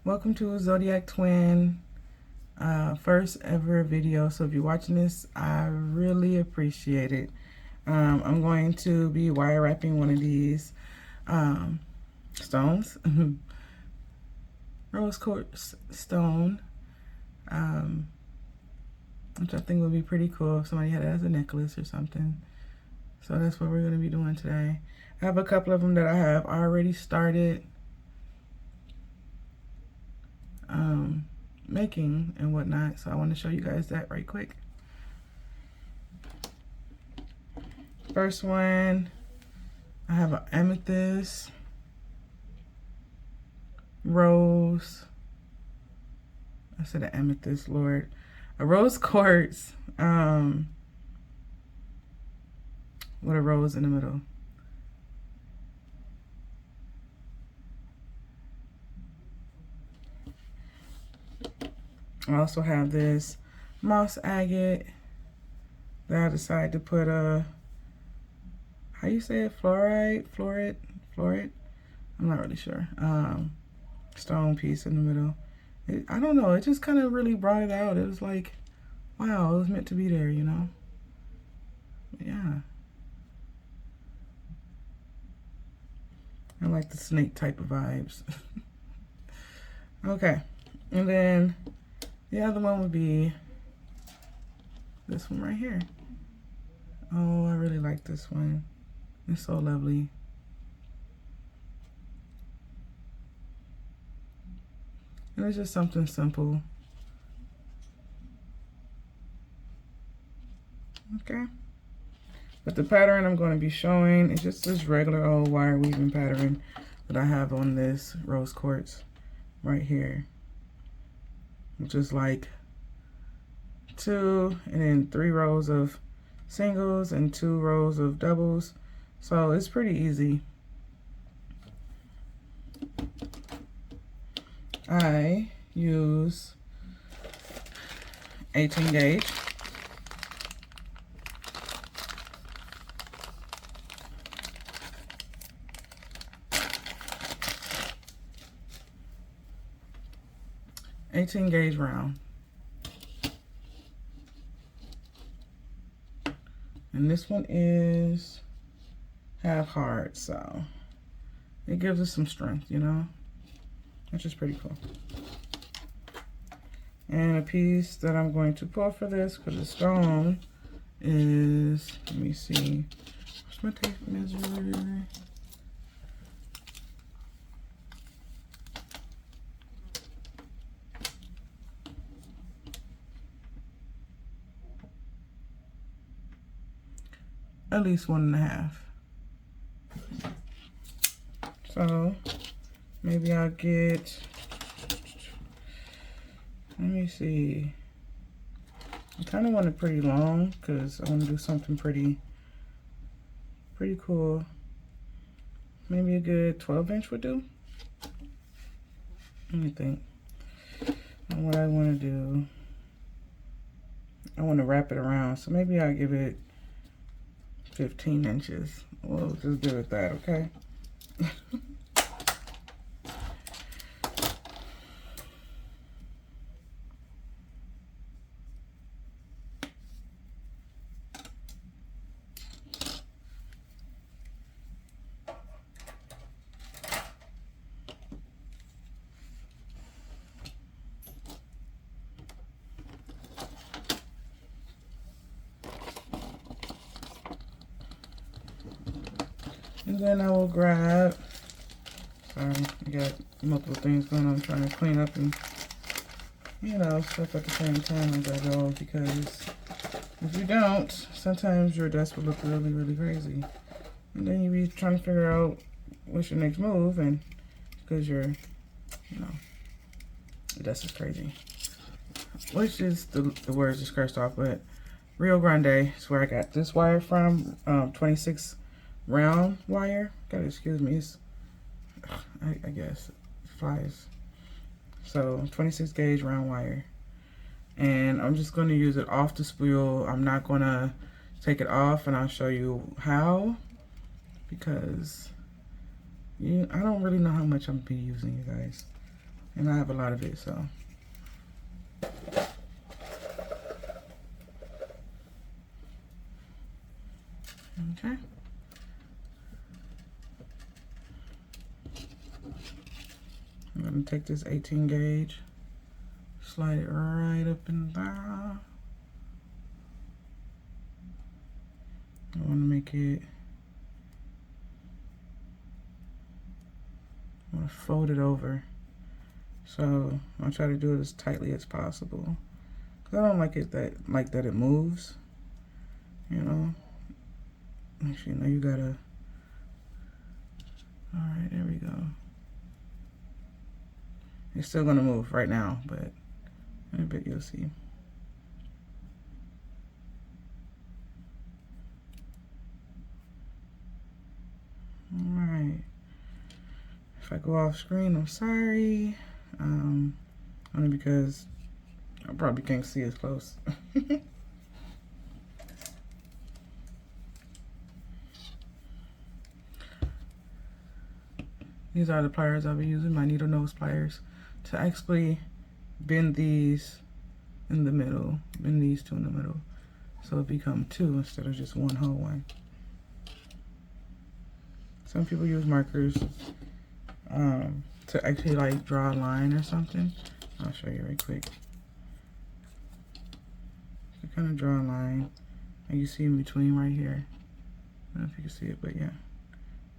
Welcome to Zodiac Twin, first ever video. So if you're watching this, I really appreciate it. I'm going to be wire wrapping one of these stones, rose quartz stone, which I think would be pretty cool if somebody had it as a necklace or something. So that's what we're going to be doing today. I have a couple of them that I have already started making and whatnot, so I want to show you guys that right quick. First one, I have an amethyst, rose, I said an amethyst, Lord, a rose quartz with a rose in the middle. I also have this moss agate that I decided to put a, how you say it, florid, I'm not really sure, stone piece in the middle. I don't know, it just kind of really brought it out. It was like, wow, it was meant to be there, you know? Yeah. I like the snake type of vibes. Okay, and then the other one would be this one right here. Oh, I really like this one. It's so lovely. And it's just something simple. Okay. But the pattern I'm going to be showing is just this regular old wire weaving pattern that I have on this rose quartz right here, which is like 2 and then 3 rows of singles and 2 rows of doubles. So it's pretty easy. I use 18 gauge. Gauge round. And this one is half hard, so it gives us some strength, you know, which is pretty cool. And a piece that I'm going to pull for this, because the stone is, let me see, what's my tape measure? At least 1.5. So maybe I'll get, let me see, I kind of want it pretty long because I want to do something pretty cool. Maybe a good 12-inch would do. Let me think. And what I want to do, I want to wrap it around, so maybe I'll give it 15 inches. We'll just do it that, okay? And then I will grab, sorry, I got multiple things going on. I'm trying to clean up and, you know, stuff at the same time as I go, because if you don't, sometimes your desk will look really, really crazy. And then you be trying to figure out what's your next move, and because you're, you know, the desk is crazy. Which is, the words just cursed off, but Rio Grande is where I got this wire from, 26 round wire. Gotta excuse me, it's, I guess it flies. So 26 gauge round wire, and I'm just going to use it off the spool. I'm not going to take it off, and I'll show you how, because I don't really know how much I'm gonna be using, you guys. And I have a lot of it, so. Okay. I'm gonna take this 18 gauge, slide it right up in there. I want to make it, I want to fold it over. So I'll try to do it as tightly as possible. Cause I don't like it that it moves. You know. Actually, no, you gotta. All right, there we go. It's still gonna move right now, but in a bit you'll see. Alright. If I go off screen, I'm sorry. Only because I probably can't see as close. These are the pliers I'll be using, my needle nose pliers, to actually bend these in the middle, bend these two in the middle, so it become two instead of just one whole one. Some people use markers to actually like draw a line or something. I'll show you right quick. So kind of draw a line, and you see in between right here. I don't know if you can see it, but yeah.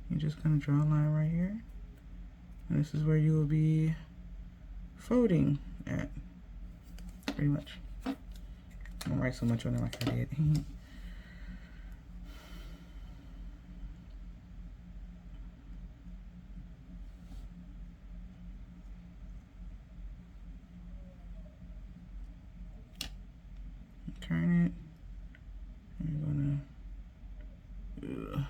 You just kind of draw a line right here. And this is where you will be folding at, pretty much. I don't write so much on it like I did. Turn it. I'm gonna.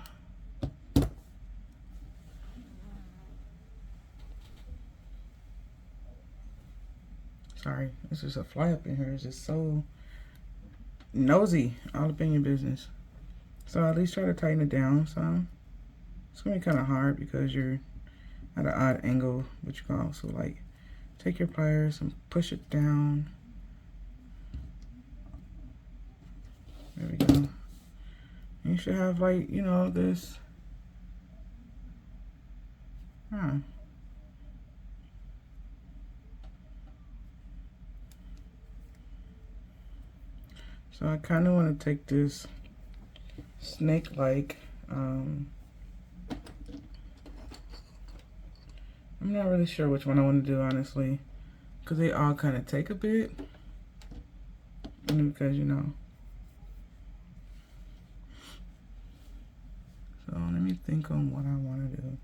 Sorry, it's just a fly up in here. It's just so nosy, all up in your business. So at least try to tighten it down some. It's gonna be kind of hard because you're at an odd angle, but you can also like take your pliers and push it down. There we go. And you should have like, you know, this. So I kind of want to take this snake-like, I'm not really sure which one I want to do, honestly, because they all kind of take a bit, because, you know. So let me think on what I want to do.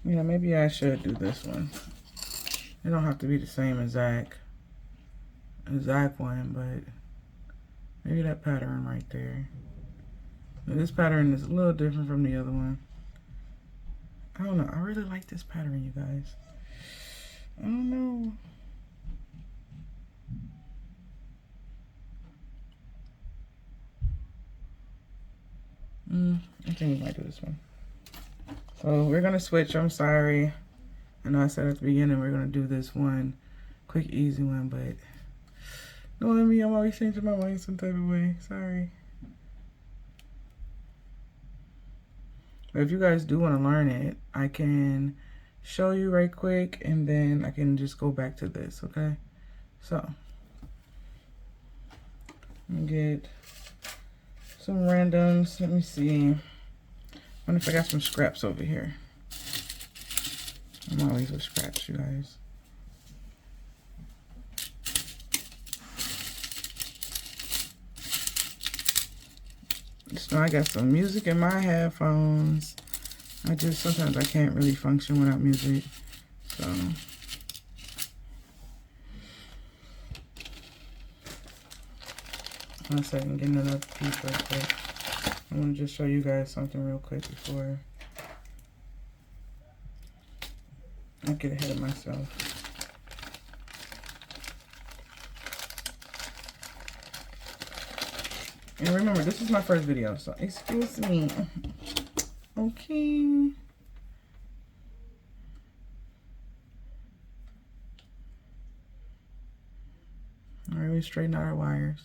Yeah, maybe I should do this one. It don't have to be the same exact one, but maybe that pattern right there. Now, this pattern is a little different from the other one. I don't know. I really like this pattern, you guys. I don't know. I think we might do this one. So we're gonna switch. I'm sorry. I know I said at the beginning we're gonna do this one quick, easy one, but knowing me, I'm always changing my mind some type of way. Sorry. But if you guys do want to learn it, I can show you right quick, and then I can just go back to this. Okay. So let me get some randoms. Let me see. I wonder if I got some scraps over here. I'm always with scraps, you guys. So I got some music in my headphones. Sometimes I can't really function without music. So one second, getting another piece right quick. I want to just show you guys something real quick before I get ahead of myself. And remember, this is my first video, so excuse me. Okay. Alright, we straighten out our wires.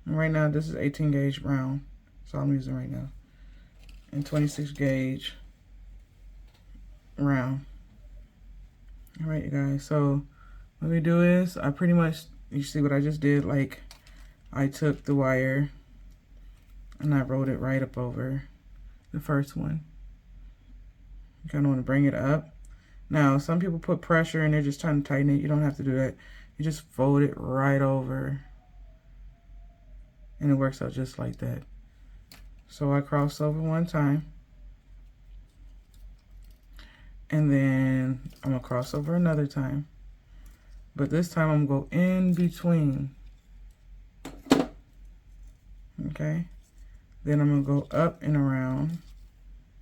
And right now, this is 18 gauge round. That's all I'm using right now. And 26 gauge round. Alright, you guys. So, what we do is, I pretty much, you see what I just did? Like, I took the wire and I rolled it right up over the first one. You kind of want to bring it up. Now, some people put pressure and they're just trying to tighten it. You don't have to do that. You just fold it right over. And it works out just like that. So I cross over one time. And then I'm going to cross over another time. But this time I'm going to go in between. Okay. Then I'm going to go up and around,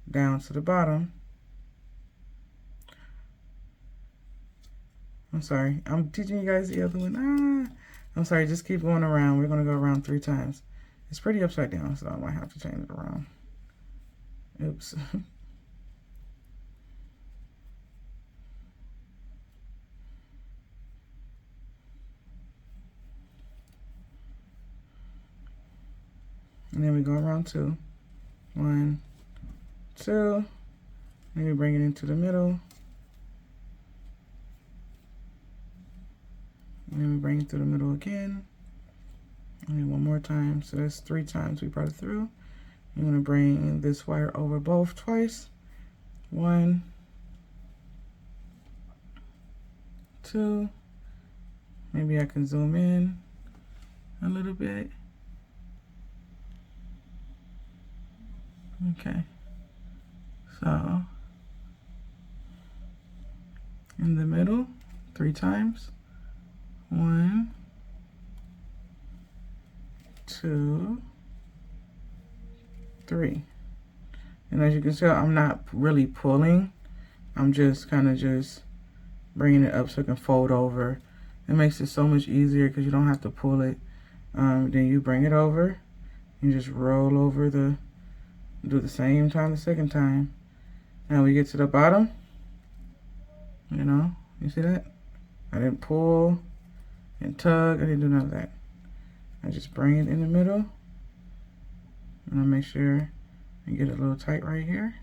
down to the bottom. I'm sorry, I'm teaching you guys the other one. I'm sorry, just keep going around. We're going to go around 3 times. It's pretty upside down, so I might have to change it around. Oops. And then we go around 2. 1, 2. Then we bring it into the middle. And then we bring it through the middle again. And then one more time. So that's 3 times we brought it through. You want to bring this wire over both twice. 1, 2. Maybe I can zoom in a little bit. Okay. So in the middle, 3 times. 1, 2, 3. And as you can tell, I'm not really pulling. I'm just kind of just bringing it up so it can fold over. It makes it so much easier because you don't have to pull it. Then you bring it over. You just roll over do the same time the second time. Now we get to the bottom. You know, you see that? I didn't pull and tug. I didn't do none of that. I just bring it in the middle. And I make sure I get it a little tight right here.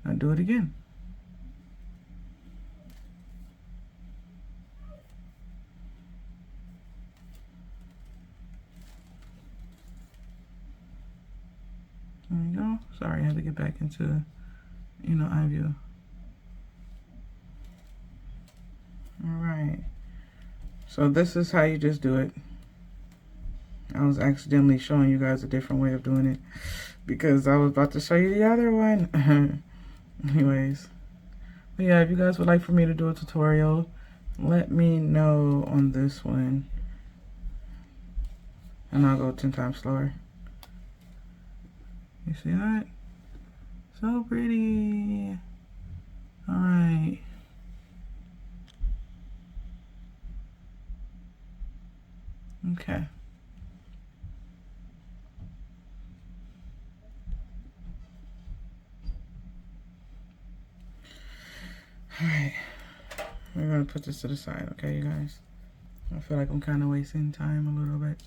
I'll do it again. There you go. Sorry, I had to get back into, eye view. All right. So this is how you just do it. I was accidentally showing you guys a different way of doing it because I was about to show you the other one. Anyways. But yeah, if you guys would like for me to do a tutorial, let me know on this one. And I'll go 10 times slower. You see that? So pretty. All right. Okay. All right. We're going to put this to the side, okay, you guys? I feel like I'm kind of wasting time a little bit.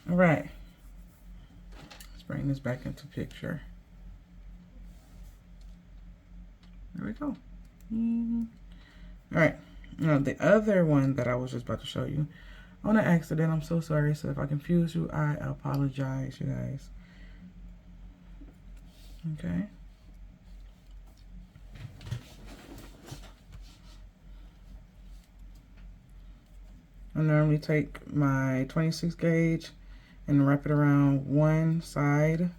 All right. Let's bring this back into picture. There we go. All right. Now, the other one that I was just about to show you, on an accident, I'm so sorry. So if I confuse you, I apologize, you guys. Okay. I normally take my 26 gauge and wrap it around one side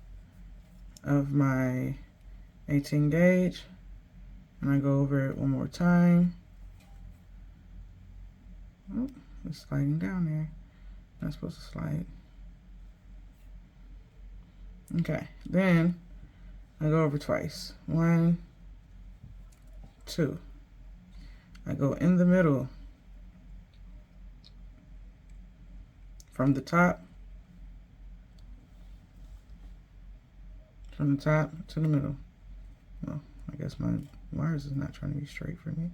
of my 18 gauge And I go over it one more time. Oh, it's sliding down there. Not supposed to slide. Okay, then I go over twice. 1, 2. I go in the middle from the top to the middle. Well, I guess my wires is not trying to be straight for me.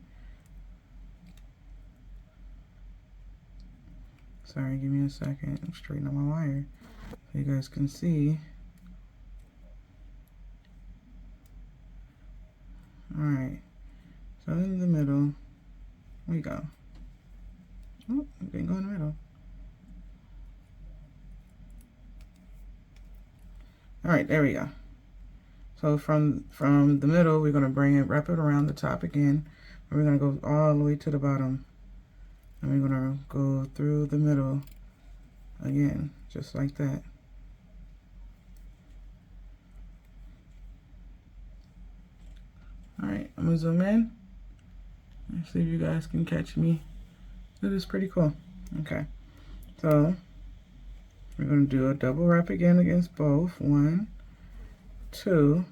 Sorry, give me a second. I'm straightening up my wire so you guys can see. Alright, so in the middle we go. Oh, it didn't go in the middle. Alright, there we go. So from the middle, we're going to bring it, wrap it around the top again. And we're going to go all the way to the bottom. And we're going to go through the middle again, just like that. Alright, I'm going to zoom in. Let's see if you guys can catch me. It is pretty cool. Okay, so we're going to do a double wrap again against both. 1, 2.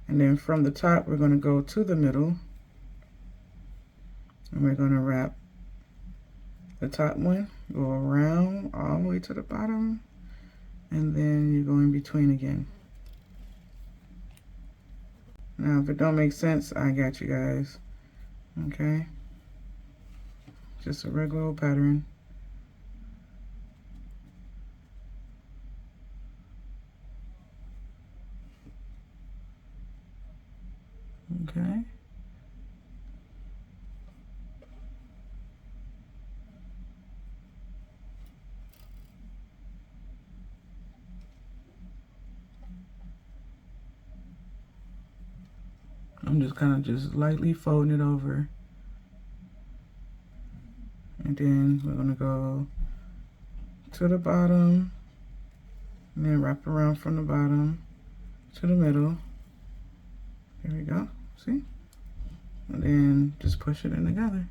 And then from the top, we're going to go to the middle. And we're going to wrap the top one, go around all the way to the bottom. And then you go in between again. Now, if it don't make sense, I got you guys. Okay? Just a regular old pattern. Okay. I'm just kind of just lightly folding it over. And then we're going to go to the bottom. And then wrap around from the bottom to the middle. There we go. See? And then just push it in together.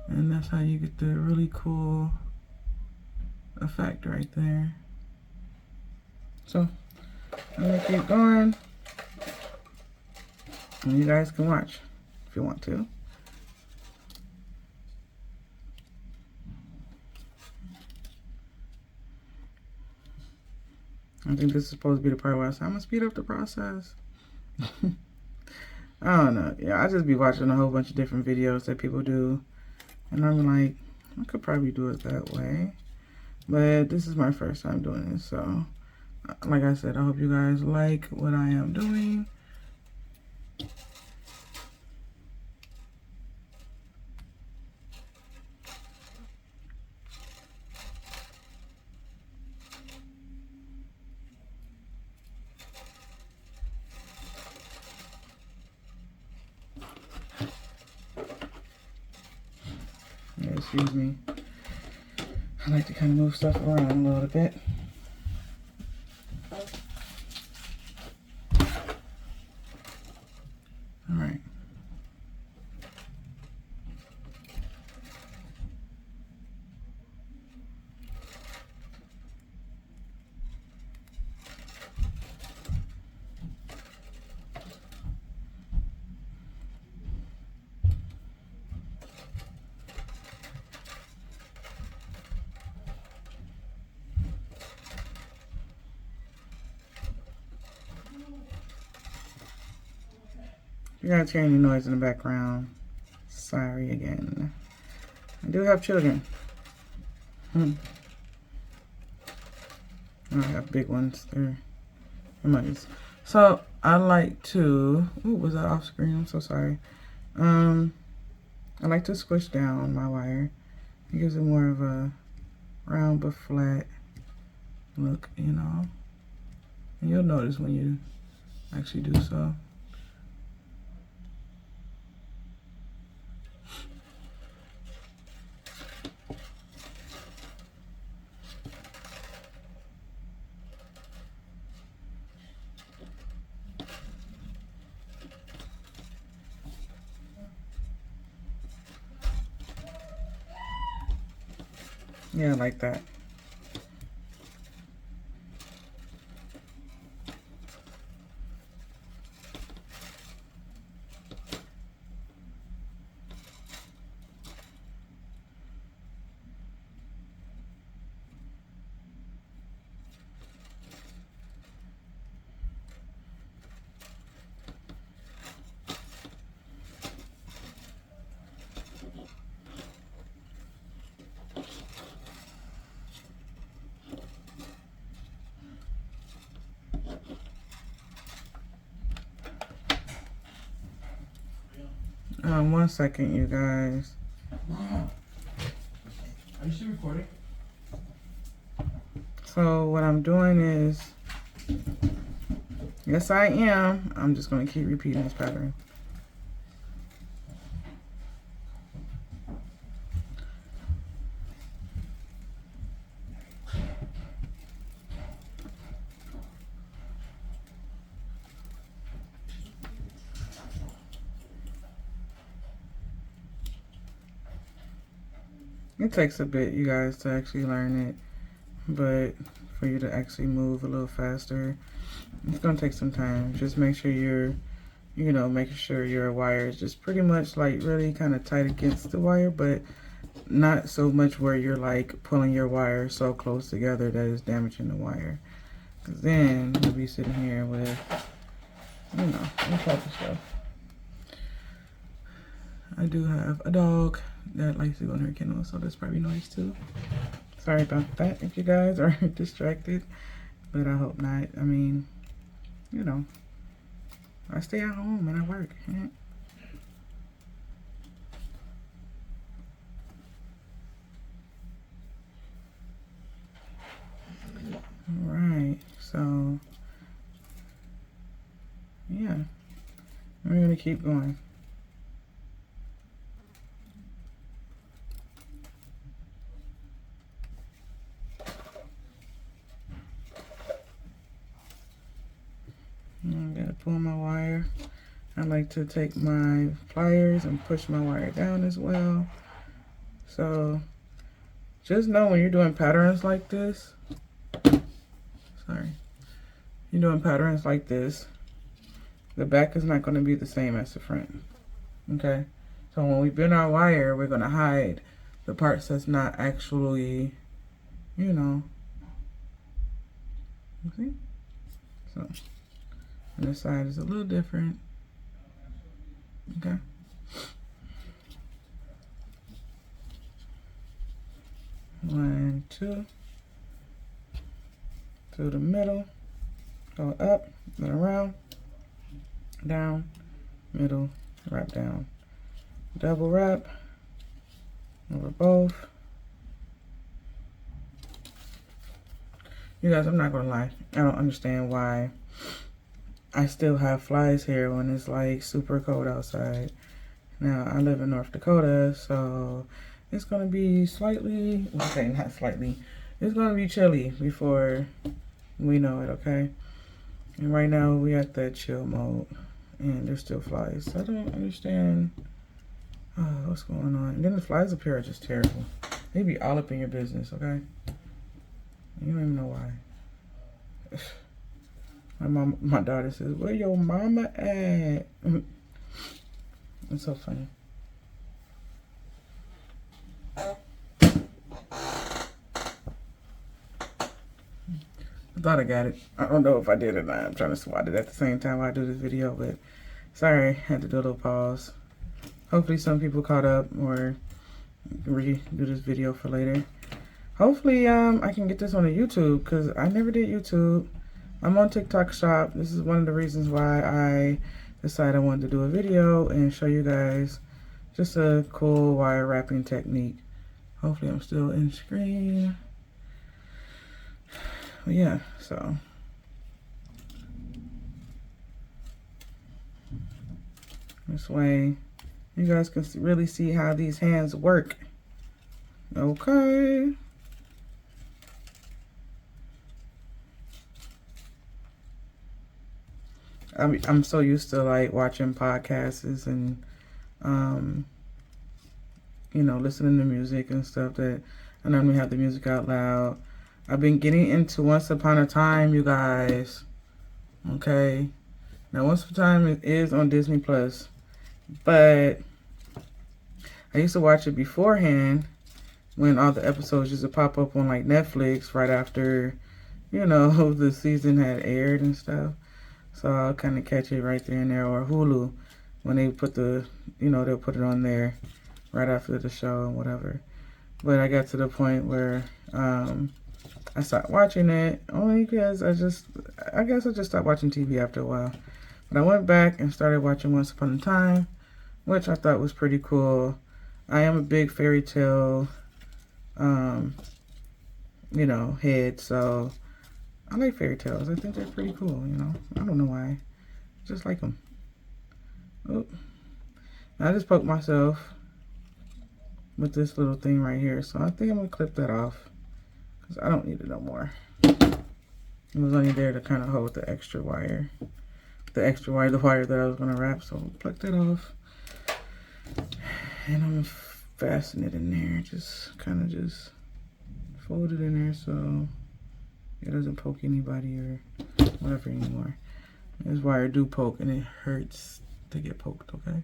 And that's how you get the really cool effect right there. So, I'm going to keep going. And you guys can watch if you want to. I think this is supposed to be the part where I say, I'm going to speed up the process. I don't know. Yeah, I just be watching a whole bunch of different videos that people do. And I'm like, I could probably do it that way. But this is my first time doing this. So, like I said, I hope you guys like what I am doing. Yeah, excuse me. I like to kind of move stuff around a little bit. All right. If you guys hear any noise in the background, sorry again. I do have children. I have big ones. They're monkeys. So I like to. Ooh, was that off screen? I'm so sorry. I like to squish down my wire. It gives it more of a round but flat look, you know. And you'll notice when you actually do so. Yeah, like that. One second, you guys. Are you still recording? So what I'm doing is, yes I am. I'm just going to keep repeating this pattern. It takes a bit, you guys, to actually learn it, but for you to actually move a little faster, it's going to take some time. Just make sure you're, you know, making sure your wire is just pretty much like really kind of tight against the wire, but not so much where you're like pulling your wire so close together that it's damaging the wire. Because then you'll be sitting here with, you know, all type of stuff. I do have a dog that likes to go in her kennel, so that's probably noise too. Sorry about that if you guys are distracted, but I hope not. I mean, you know, I stay at home and I work. Alright, so yeah, we're gonna keep going. I'm gonna pull my wire. I like to take my pliers and push my wire down as well. So just know when you're doing patterns like this, you're doing patterns like this, the back is not going to be the same as the front. Okay, so when we bend our wire, we're going to hide the parts that's not actually, you know, you see? So and this side is a little different. Okay. One, two, to the middle, go up, then around, down, middle, wrap down, double wrap over both. You guys, I'm not gonna lie, I don't understand why I still have flies here when it's like super cold outside. Now I live in North Dakota, so it's gonna be slightly, okay, not slightly, it's gonna be chilly before we know it, okay? And right now we at that chill mode and there's still flies. I don't understand what's going on. And then the flies up here are just terrible. They be all up in your business, okay? You don't even know why. My daughter says, "Where your mama at?" It's so funny. I thought I got it. I don't know if I did or not. I'm trying to swat it at the same time while I do this video, but sorry, I had to do a little pause. Hopefully some people caught up or redo this video for later. Hopefully I can get this on the YouTube because I never did YouTube. I'm on TikTok Shop. This is one of the reasons why I decided I wanted to do a video and show you guys just a cool wire wrapping technique. Hopefully I'm still in screen. But yeah, so this way you guys can really see how these hands work. Okay. I'm so used to like watching podcasts and you know, listening to music and stuff that I normally have the music out loud. I've been getting into Once Upon a Time, you guys. Okay. Now, Once Upon a Time is on Disney Plus, but I used to watch it beforehand when all the episodes used to pop up on like Netflix right after, you know, the season had aired and stuff. So I'll kind of catch it right there and there, or Hulu when they put the, you know, they'll put it on there right after the show and whatever. But I got to the point where I stopped watching it only because I guess I just stopped watching TV after a while. But I went back and started watching Once Upon a Time, which I thought was pretty cool. I am a big fairy tale, you know, head, so I like fairy tales. I think they're pretty cool, you know. I don't know why. Just like them. Oop. I just poked myself with this little thing right here, so I think I'm going to clip that off because I don't need it no more. It was only there to kind of hold the extra wire. The wire that I was going to wrap, so I'll pluck that off. And I'm going to fasten it in there. Just kind of just fold it in there so it doesn't poke anybody or whatever anymore. This wire do poke and it hurts to get poked, okay?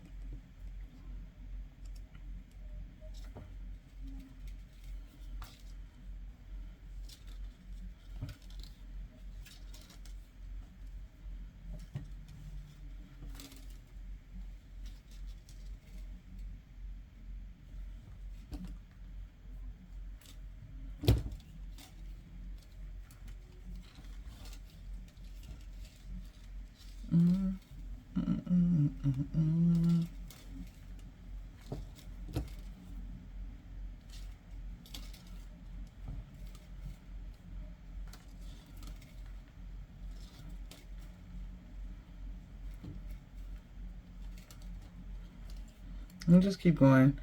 And just keep going.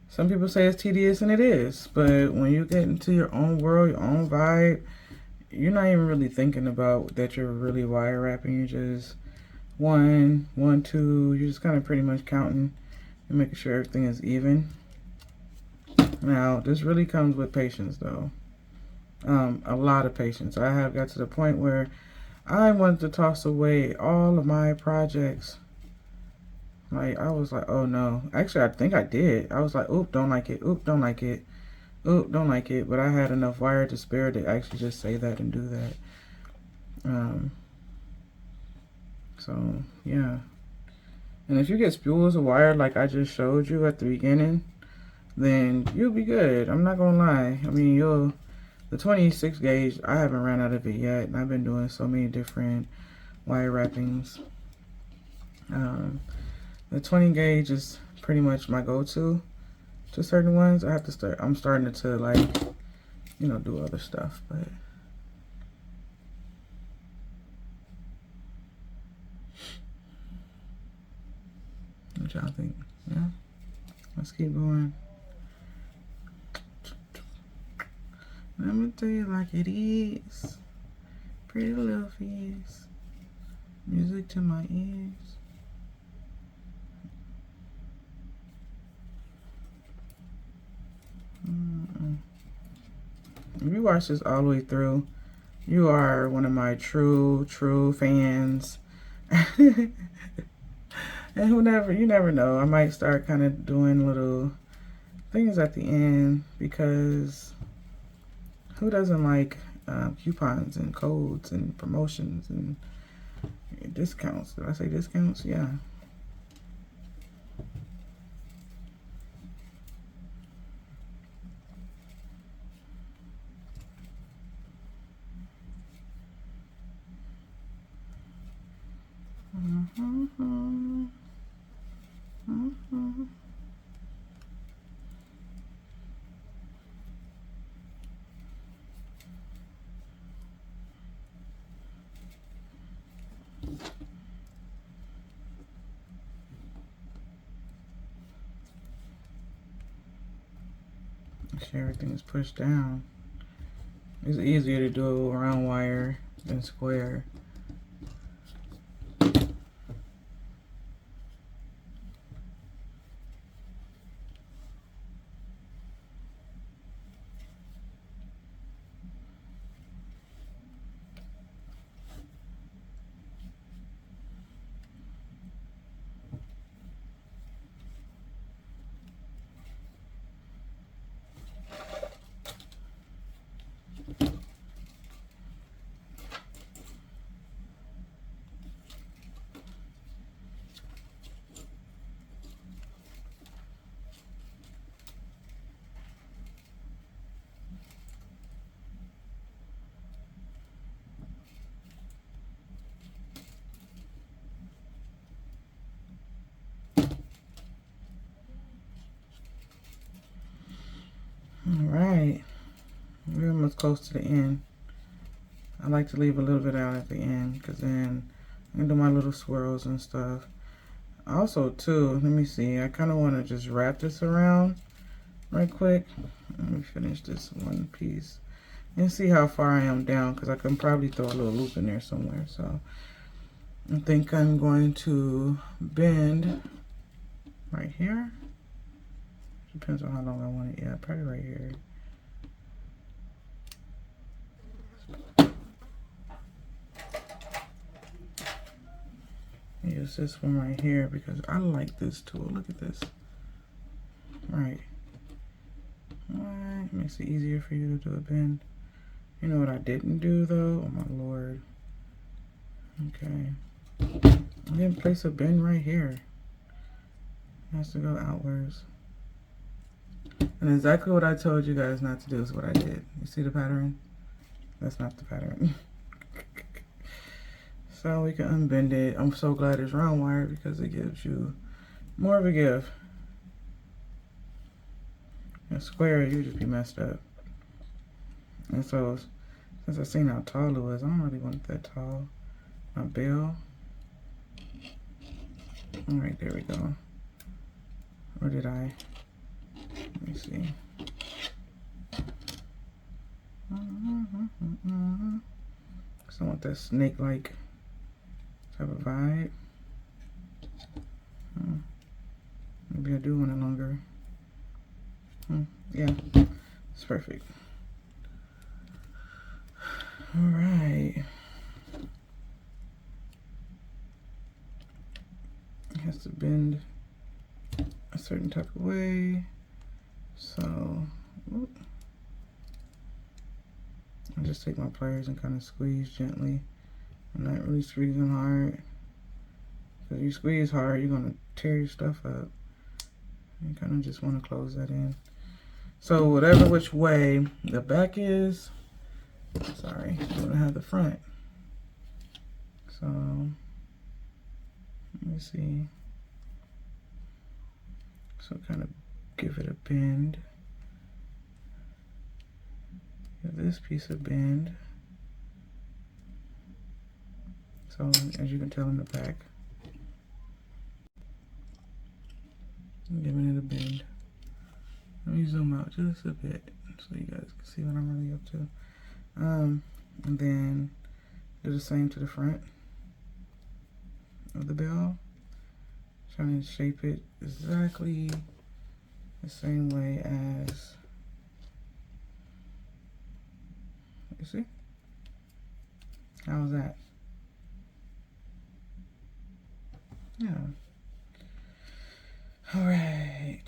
Some people say it's tedious, and it is. But when you get into your own world, your own vibe, you're not even really thinking about that you're really wire wrapping. You're just one, two. You're just kind of pretty much counting and making sure everything is even. Now, this really comes with patience, though. A lot of patience. I have got to the point where I wanted to toss away all of my projects. Like, I was like, oh no. Actually, I think I did. I was like, oop, don't like it. Oop, don't like it. Oop, don't like it. But I had enough wire to spare to actually just say that and do that. So, yeah. And if you get spools of wire like I just showed you at the beginning, then you'll be good. I'm not going to lie. I mean, the 26 gauge, I haven't ran out of it yet. And I've been doing so many different wire wrappings. The 20 gauge is pretty much my go-to to certain ones. I'm starting to like, you know, do other stuff, but what y'all think? Yeah, let's keep going. Let me tell you like it is. Pretty little face. Music to my ears. If you watch this all the way through, you are one of my true fans. And you never know. I might start kind of doing little things at the end because who doesn't like coupons and codes and promotions and discounts? Did I say discounts? Yeah. Make sure everything is pushed down. It's easier to do round wire than square. Alright. We're almost close to the end. I like to leave a little bit out at the end because then I can do my little swirls and stuff. Also, too, let me see. I kind of want to just wrap this around right quick. Let me finish this one piece and see how far I am down because I can probably throw a little loop in there somewhere. So I think I'm going to bend right here. Depends on how long I want it. Yeah, probably right here. Use this one right here because I like this tool. Look at this. Right. Alright, makes it easier for you to do a bend. You know what I didn't do though? Oh my lord. Okay. I didn't place a bend right here. It has to go outwards. And exactly what I told you guys not to do is what I did. You see the pattern? That's not the pattern. So we can unbend it. I'm so glad it's round wire because it gives you more of a give. A square, you just be messed up. And so, since I seen how tall it was, I don't really want it that tall. My bell. Alright, there we go. Or did I? Let me see. So I want that snake-like type of vibe. Maybe I do want it longer. Yeah, it's perfect. All right. It has to bend a certain type of way. So, I'll just take my pliers and kind of squeeze gently. I'm not really squeezing hard. Because you squeeze hard, you're going to tear your stuff up. You kind of just want to close that in. So whatever which way the back is, sorry, I'm going to have the front. So, let me see. So kind of give it a bend. Give this piece a bend. So as you can tell in the back, I'm giving it a bend. Let me zoom out just a bit so you guys can see what I'm really up to. And then do the same to the front of the bell. Trying to shape it exactly the same way as, you see? How's that? Yeah. All right.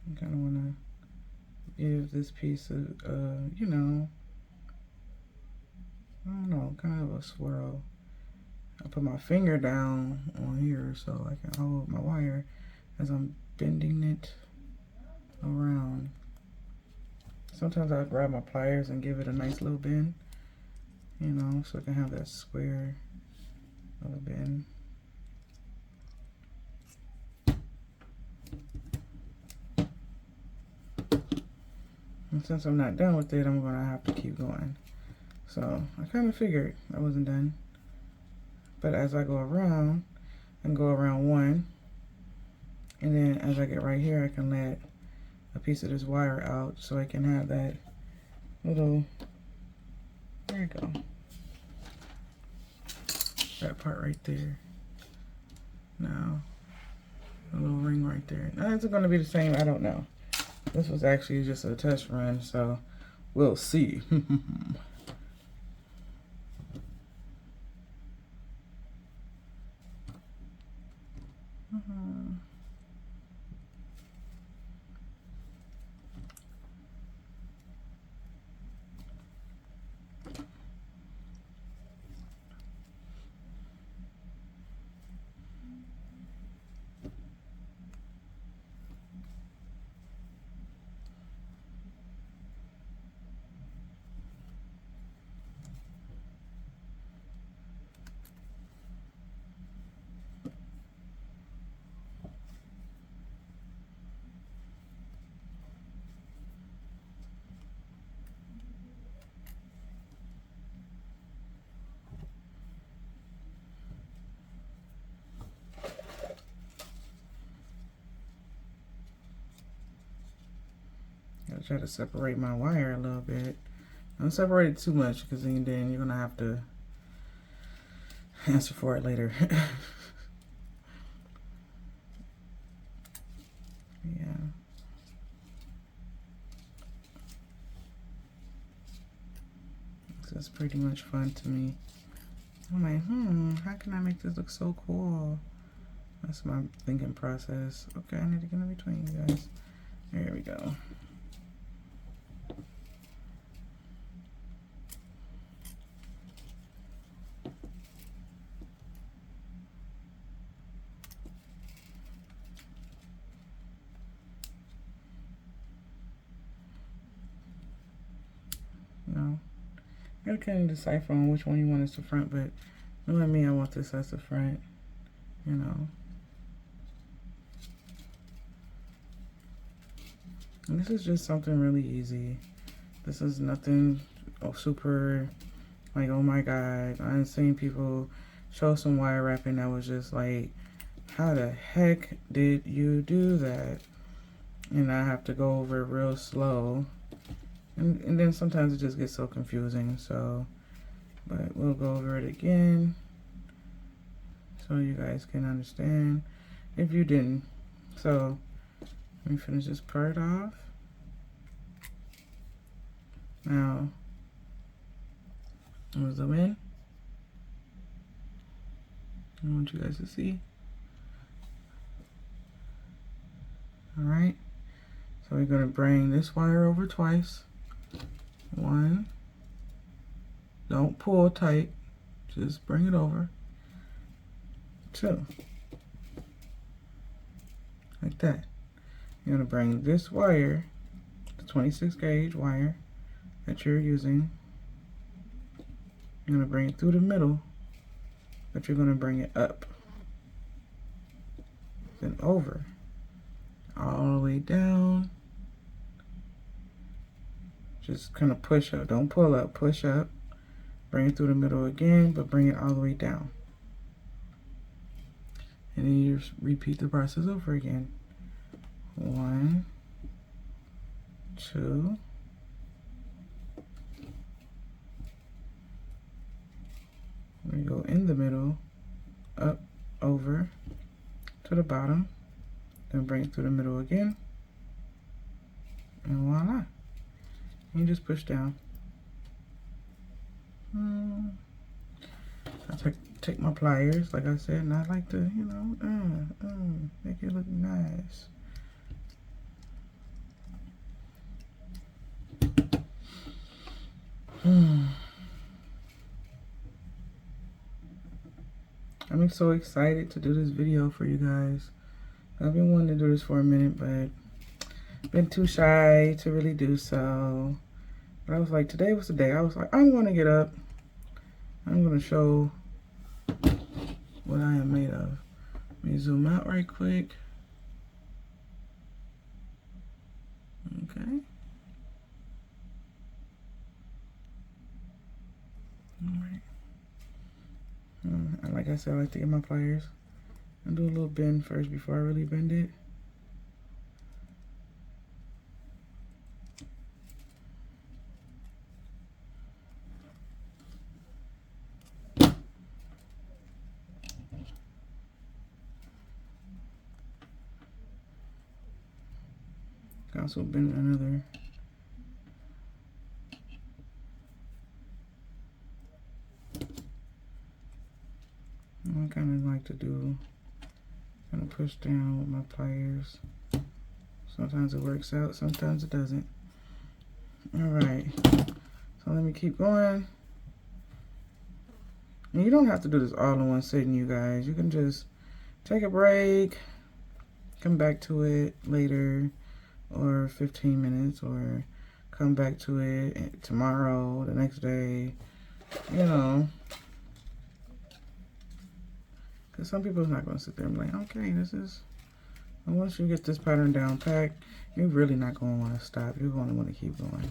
I kind of want to give this piece a, you know, I don't know, kind of a swirl. I put my finger down on here so I can hold my wire as I'm bending it around. Sometimes I grab my pliers and give it a nice little bend, you know, so I can have that square of a bend. And since I'm not done with it, I'm gonna have to keep going. So I kind of figured I wasn't done. But as I go around, I can go around one. And then as I get right here, I can let a piece of this wire out so I can have that little, there you go. That part right there. Now, a little ring right there. Now, is it gonna be the same? I don't know. This was actually just a test run, so we'll see. Gotta try to separate my wire a little bit. Don't separate it too much because then you're gonna have to answer for it later. Yeah. So it's pretty much fun to me. I'm like, how can I make this look so cool? That's my thinking process. Okay, I need to get in between you guys. There we go. I couldn't decipher on which one you want as the front, but knowing me, I want this as the front, you know. And this is just something really easy. This is nothing super, like, oh my God. I've seen people show some wire wrapping that was just like, how the heck did you do that? And I have to go over it real slow. And then sometimes it just gets so confusing, so, but we'll go over it again so you guys can understand if you didn't. So, let me finish this part off. Now, I'm gonna zoom in. I want you guys to see. Alright, so we're gonna bring this wire over twice. One, don't pull tight, just bring it over. Two, like that. You're gonna bring this wire, the 26 gauge wire that you're using, you're gonna bring it through the middle, but you're gonna bring it up, then over, all the way down. Just kind of push up, don't pull up, push up, bring it through the middle again, but bring it all the way down. And then you just repeat the process over again. 1, 2, we go in the middle, up, over, to the bottom, then bring it through the middle again, and voila. You just push down. I take my pliers, like I said, and I like to, you know, make it look nice. I'm so excited to do this video for you guys. I've been wanting to do this for a minute, but been too shy to really do so. But I was like, today was the day. I was like, I'm going to get up. I'm going to show what I am made of. Let me zoom out right quick. Okay. Alright. Like I said, I like to get my pliers and do a little bend first before I really bend it. Also bend another. I kind of like to do, kind of push down with my pliers. Sometimes it works out, sometimes it doesn't. Alright, so let me keep going. And you don't have to do this all in one sitting, you guys. You can just take a break, come back to it later, or 15 minutes, or come back to it tomorrow, the next day, you know. Because some people's not going to sit there and be like, okay, this is, and once you get this pattern down packed, you're really not going to want to stop. You're going to want to keep going.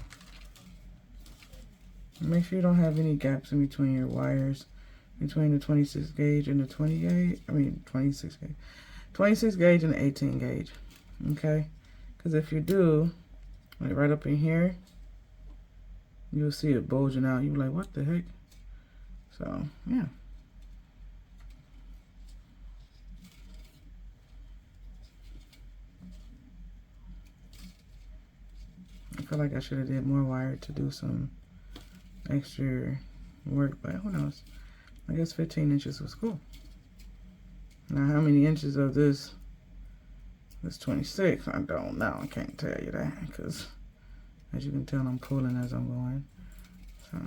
Make sure you don't have any gaps in between your wires, between the 26 gauge and the 20 gauge. I mean, 26 gauge. 26 gauge and the 18 gauge. Okay? Because if you do, like right up in here, you'll see it bulging out. You're like, what the heck? So, yeah. I feel like I should have did more wire to do some extra work, but who knows? I guess 15 inches was cool. Now, how many inches of this is 26? I don't know. I can't tell you that because, as you can tell, I'm pulling as I'm going. So,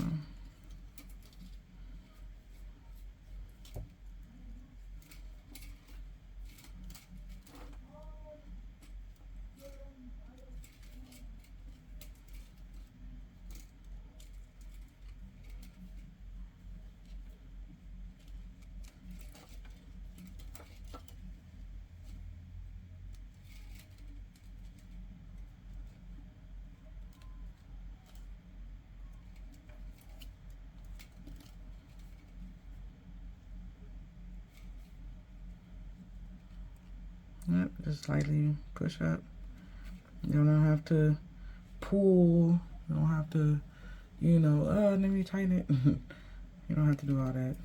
yep, just slightly push up. You don't have to pull. You don't have to, you know, let me tighten it. You don't have to do all that.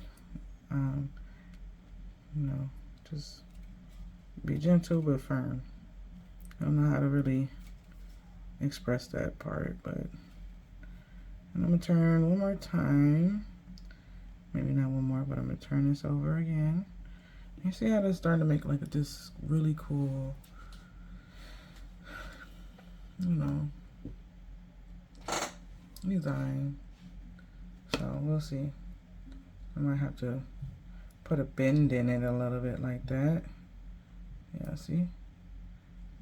You know, just be gentle but firm. I don't know how to really express that part, but and I'm gonna turn one more time. Maybe not one more, but I'm gonna turn this over again. You see how that's starting to make like this really cool, you know, design. So we'll see. I might have to put a bend in it a little bit like that. Yeah, see?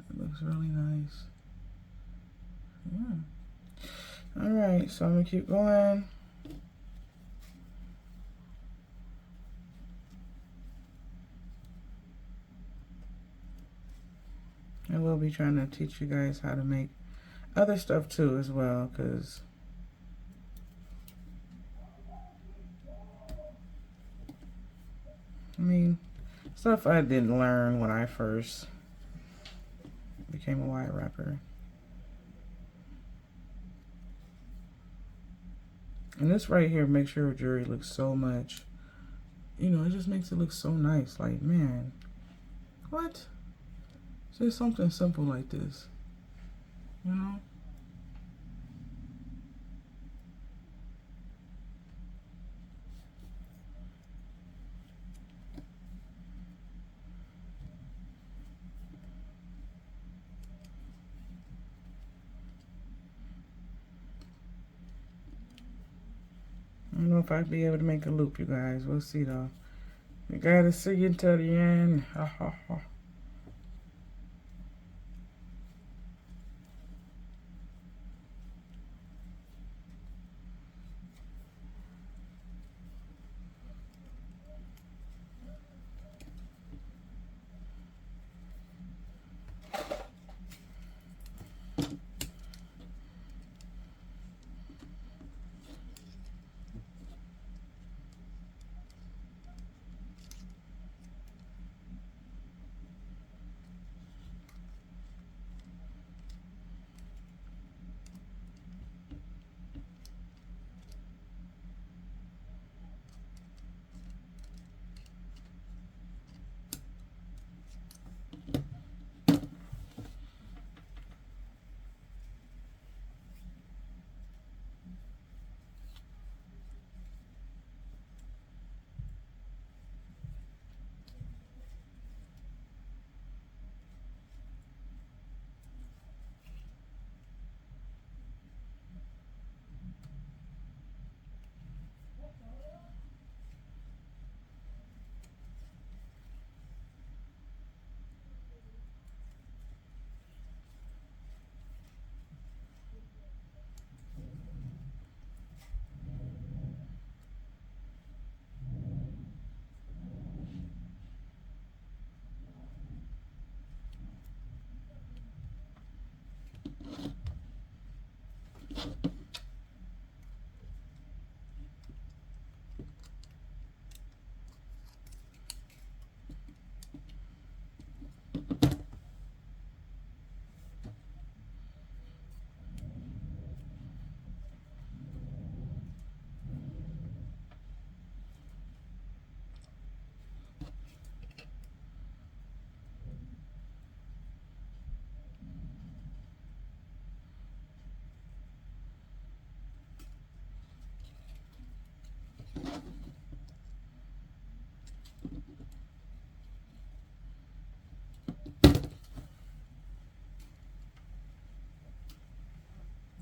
It looks really nice. Yeah. Alright, so I'm gonna keep going. I will be trying to teach you guys how to make other stuff too as well, because I mean, stuff I didn't learn when I first became a wire wrapper. And this right here makes your jewelry look so much, you know, it just makes it look so nice. Like, man, what? Just something simple like this, you know? I don't know if I'd be able to make a loop, you guys. We'll see though. You gotta see until the end. Ha ha ha.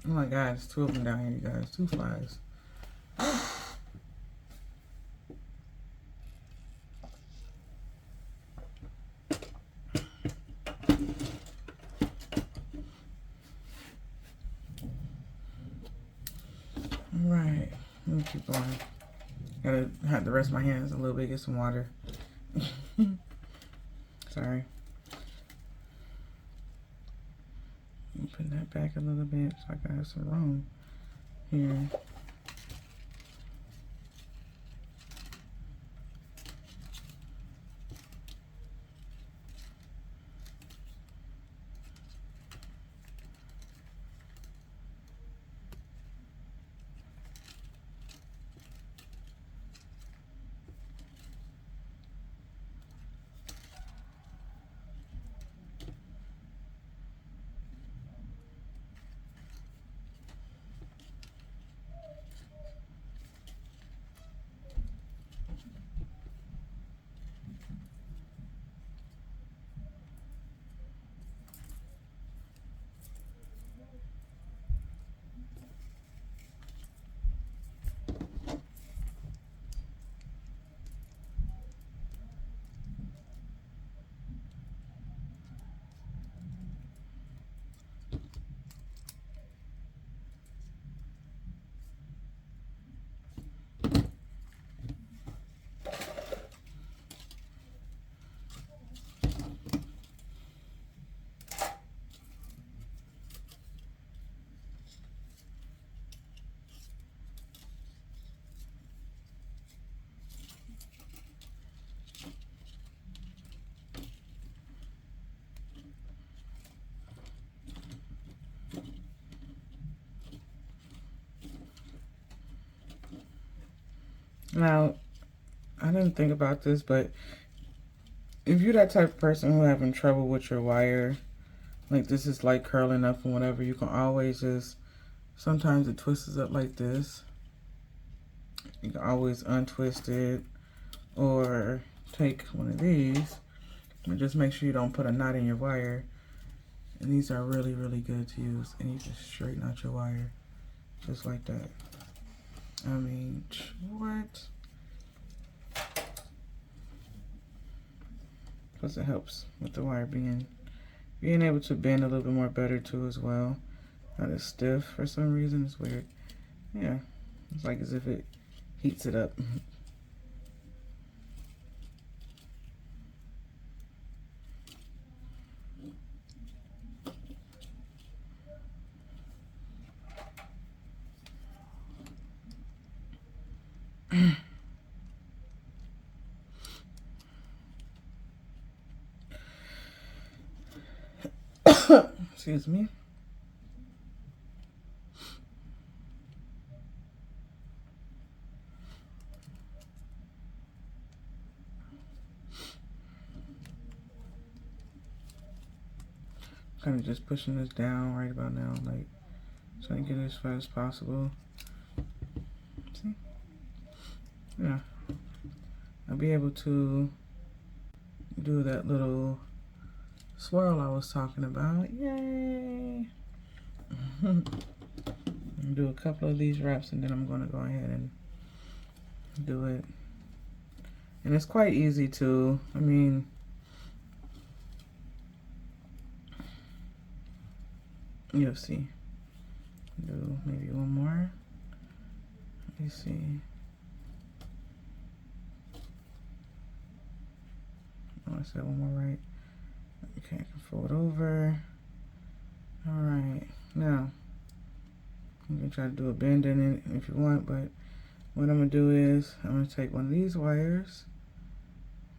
Oh my God, there's 2 of them down here, you guys. 2 flies. Alright, let me keep going. Gotta have to rest my hands a little bit, get some water. Sorry. Open that back a little bit so I can have some room here. Now, I didn't think about this, but if you're that type of person who having trouble with your wire, like this is like curling up and whatever, you can always just, sometimes it twists up like this. You can always untwist it or take one of these and just make sure you don't put a knot in your wire. And these are really, really good to use. And you just straighten out your wire just like that. I mean, what? Plus it helps with the wire being able to bend a little bit more better too as well. Not as stiff for some reason. It's weird. Yeah, it's like as if it heats it up. Excuse me. Kind of just pushing this down right about now, like trying to get it as fast as possible. See? Yeah. I'll be able to do that little swirl I was talking about. Yay! Do a couple of these wraps and then I'm going to go ahead and do it. And it's quite easy too. I mean, you'll see. Do maybe one more. Let me see. Oh, I said one more right. Okay, I can fold over. Alright, now you can try to do a bend in it if you want, but what I'm going to do is I'm going to take one of these wires.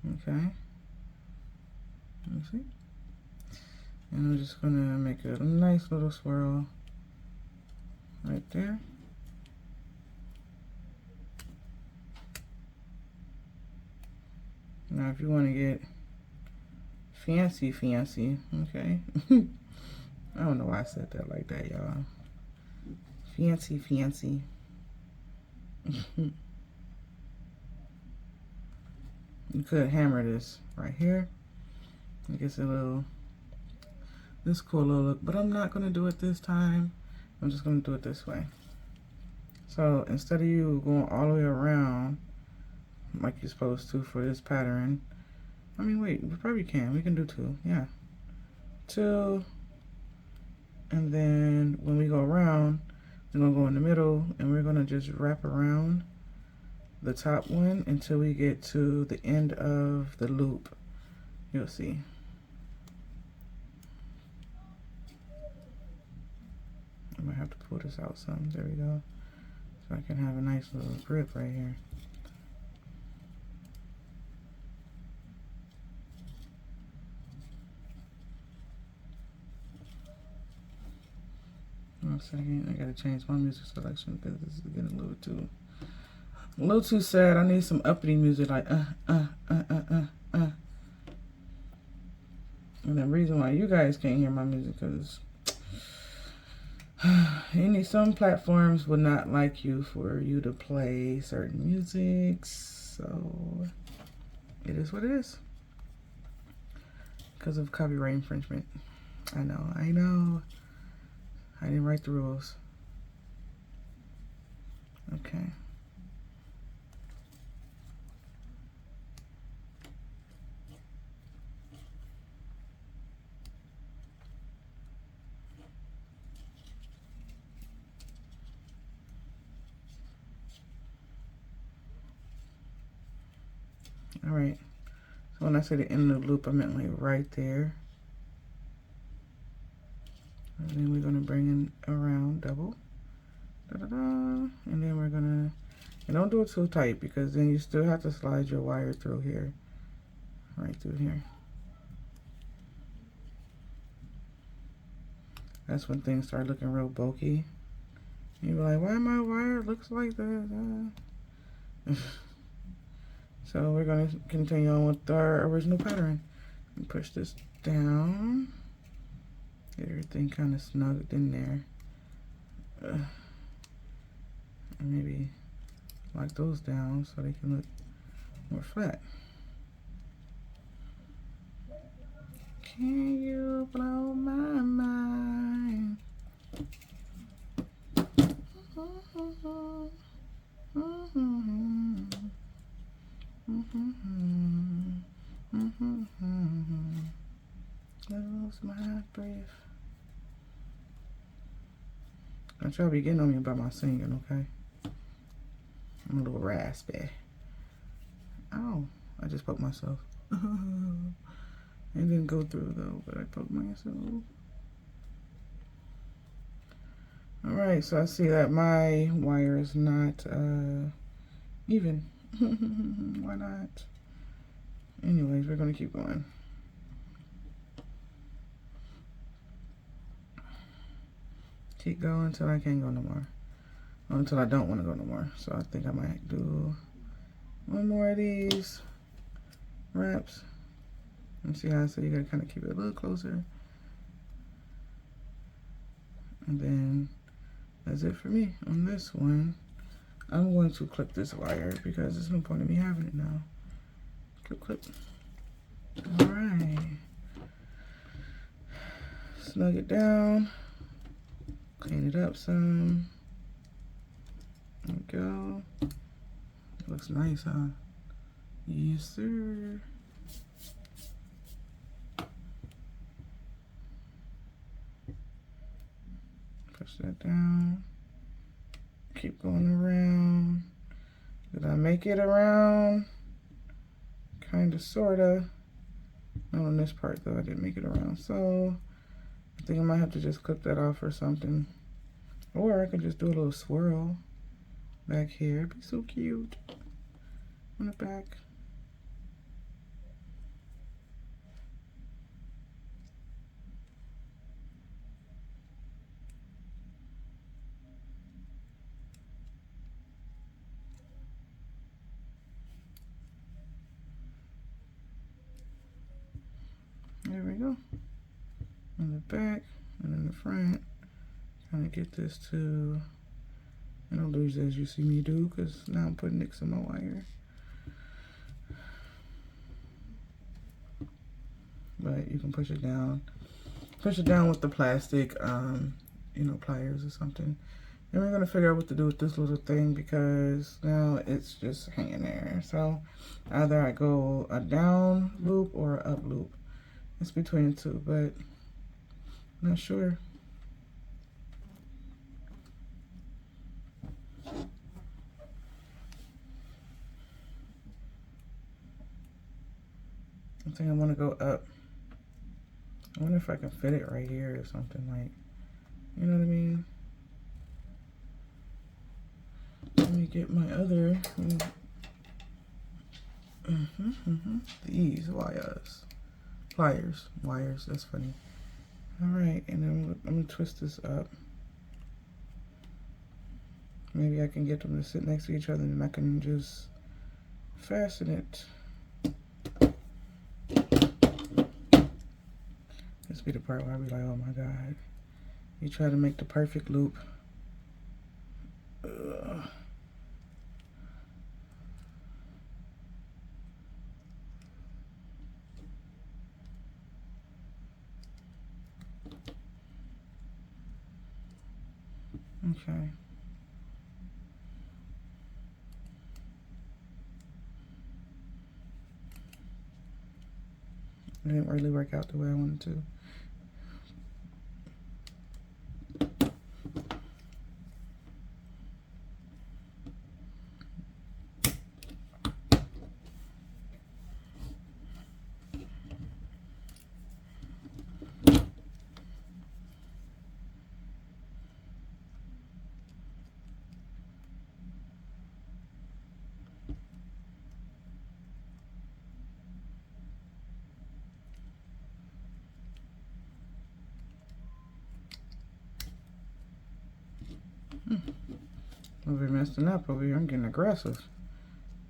Okay. Let me see. And I'm just going to make a nice little swirl right there. Now if you want to get fancy, okay. I don't know why I said that like that, y'all. Fancy. You could hammer this right here. It gets a little, this cool little look, but I'm not gonna do it this time I'm just going to do it this way. So instead of you going all the way around like you're supposed to for this pattern, I mean, wait, we probably can. We can do 2. Yeah. 2. And then when we go around, we're going to go in the middle and we're going to just wrap around the top one until we get to the end of the loop. You'll see. I might have to pull this out some. There we go. So I can have a nice little grip right here. One second, I gotta change my music selection because this is getting a little too sad. I need some uppity music like And the reason why you guys can't hear my music because some platforms would not like you for you to play certain music, so it is what it is because of copyright infringement. I know. I didn't write the rules. Okay. All right. So when I say the end of the loop, I meant like right there. And then we're gonna bring in around double. And then we're gonna, and don't do it too tight because then you still have to slide your wire through here. Right through here. That's when things start looking real bulky. You're like, why my wire looks like that? So we're gonna continue on with our original pattern. And push this down. Get everything kind of snugged in there. And maybe lock those down so they can look more flat. Can you blow my mind? Lose my breath. Don't y'all be getting on me about my singing, okay? I'm a little raspy. Oh, I just poked myself. It didn't go through though, but I poked myself. Alright, so I see that my wire is not even. Why not? Anyways, we're gonna keep going. Keep going until I can't go no more. Or until I don't want to go no more. So I think I might do one more of these wraps. And see how I said you gotta kind of keep it a little closer. And then that's it for me on this one. I'm going to clip this wire because there's no point in me having it now. Clip. Alright. Snug it down. Clean it up some. There we go. It looks nice, huh? Yes, sir. Push that down. Keep going around. Did I make it around? Kinda, sorta. Not on this part though, I didn't make it around. So I think I might have to just clip that off or something. Or I could just do a little swirl back here. It'd be so cute on the back. There we go. On the back and in the front. Trying to get this to, and don't lose as you see me do, because now I'm putting nicks in my wire. But you can push it down. Push it down with the plastic you know, pliers or something. And we're gonna figure out what to do with this little thing because now it's just hanging there. So either I go a down loop or a up loop. It's between the two, but I'm not sure. I think I want to go up. I wonder if I can fit it right here or something, like, you know what I mean? Let me get my other, these wires, that's funny. All right, and then I'm gonna twist this up. Maybe I can get them to sit next to each other and I can just fasten it. This be the part where I be like, oh my God. You try to make the perfect loop. Ugh. Okay. It didn't really work out the way I wanted to. Over messing up over here. I'm getting aggressive.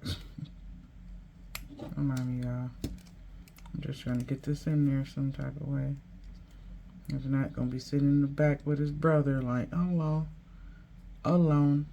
Don't mind me, y'all. I'm just trying to get this in there some type of way. If not, gonna be sitting in the back with his brother, like, hello, alone.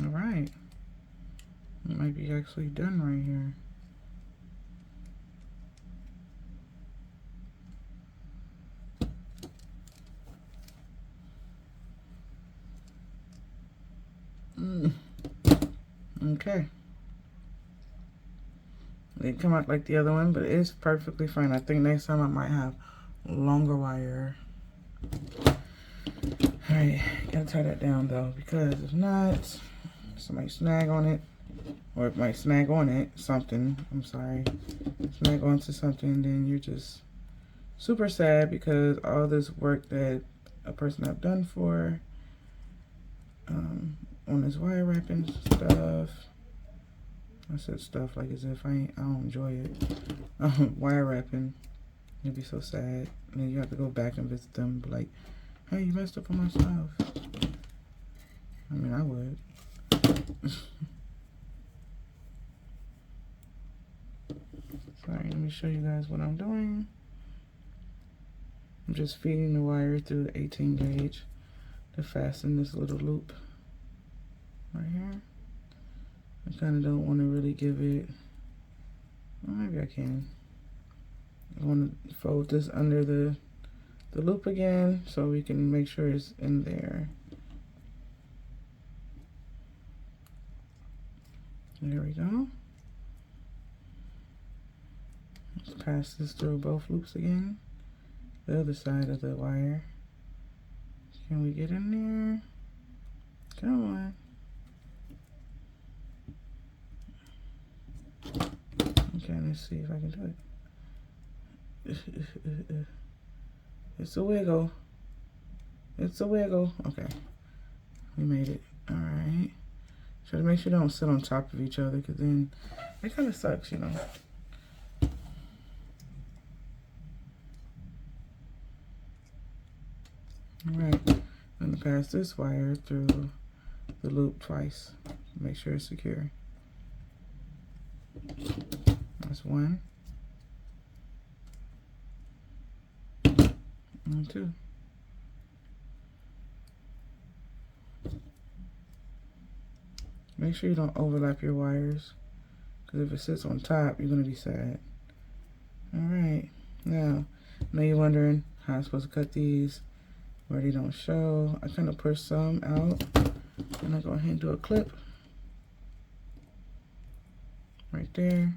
All right, it might be actually done right here. Okay. It didn't come out like the other one, but it's perfectly fine. I think next time I might have longer wire. Alright, gotta tie that down though, because if not, somebody snag on it, or it might snag on it, something, I'm sorry, snag onto something, then you're just super sad because all this work that a person have done for, on this wire wrapping stuff. I said stuff like as if I don't enjoy it. Wire wrapping, it'd be so sad. And then you have to go back and visit them, be like, hey, you messed up on my stuff. I mean, I would. Sorry, let me show you guys what I'm doing. I'm just feeding the wire through the 18 gauge to fasten this little loop right here. I kind of don't want to really give it, well, maybe I can. I want to fold this under the loop again so we can make sure it's in there. There we go. Let's pass this through both loops again. The other side of the wire. Can we get in there? Come on. Okay, let's see if I can do it. It's a wiggle. It's a wiggle. Okay, we made it. All right. Try to make sure they don't sit on top of each other, because then it kind of sucks, you know. Alright, I'm gonna pass this wire through the loop twice. Make sure it's secure. That's one. And two. Make sure you don't overlap your wires, because if it sits on top, you're going to be sad. Alright, now, I know you're wondering how I'm supposed to cut these where they don't show. I kind of push some out, and I go ahead and do a clip right there.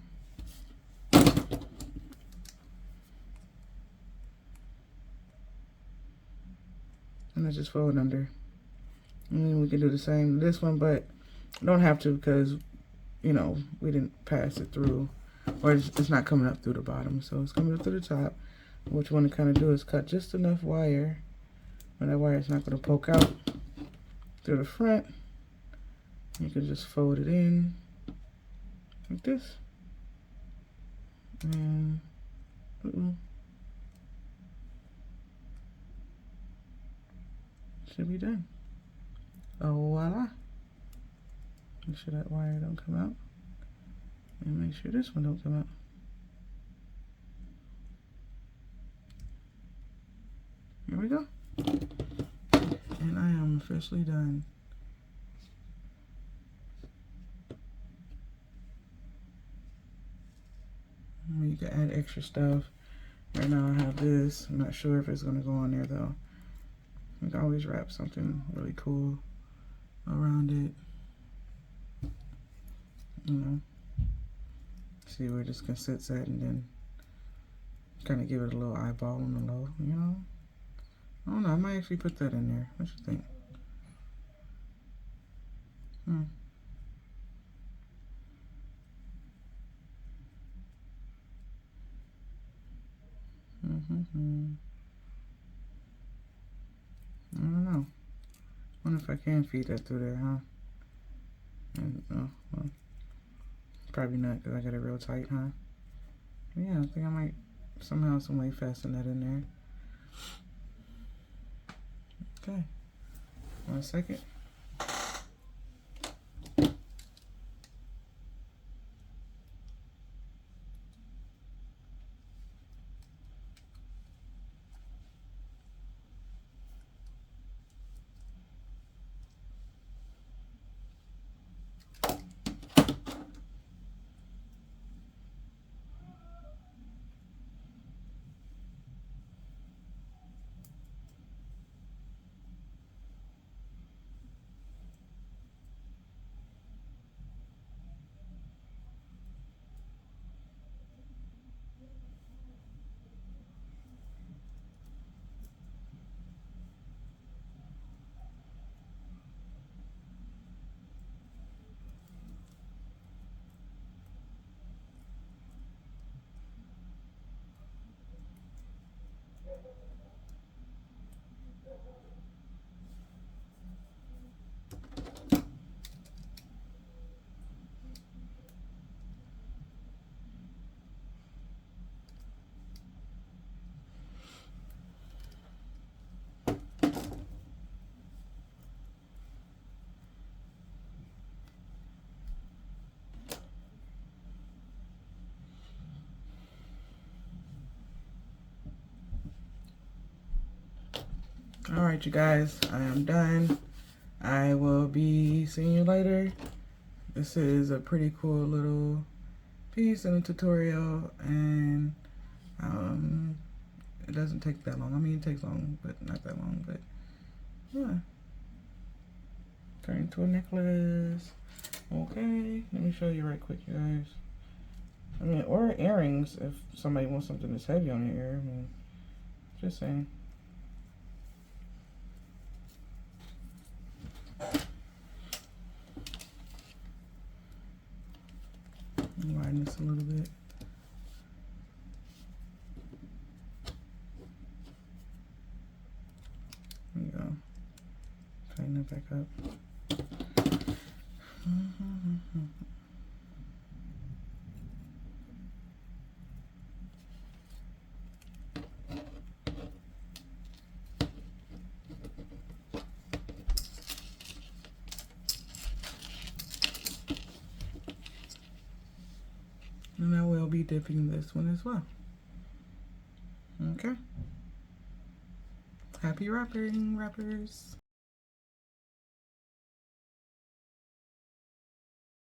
And I just fold under. And then we can do the same with this one, but don't have to, because, you know, we didn't pass it through, or it's not coming up through the bottom, so it's coming up through the top. What you want to kind of do is cut just enough wire where that wire is not going to poke out through the front. You can just fold it in like this, and should be done. Oh, voila. Make sure that wire don't come out, and make sure this one don't come out. Here we go. And I am officially done. You can add extra stuff. Right now I have this. I'm not sure if it's gonna go on there though. You can always wrap something really cool around it. You know, see where this can sit at, and then kind of give it a little eyeball on the low, you know. I don't know, I might actually put that in there. What you think? I don't know. Wonder if I can feed that through there, huh? And, well, probably not, because I got it real tight, huh? But yeah, I think I might somehow, some way fasten that in there. Okay. 1 second. Alright, you guys, I am done. I will be seeing you later. This is a pretty cool little piece in a tutorial, and it doesn't take that long. I mean, it takes long, but not that long, but yeah. Turn into a necklace. Okay, let me show you right quick, you guys. I mean, or earrings if somebody wants something that's heavy on your ear. I mean, just saying. Widen this a little bit. There you go. Tighten it back up. be dipping this one as well. Okay. Happy wrapping, wrappers.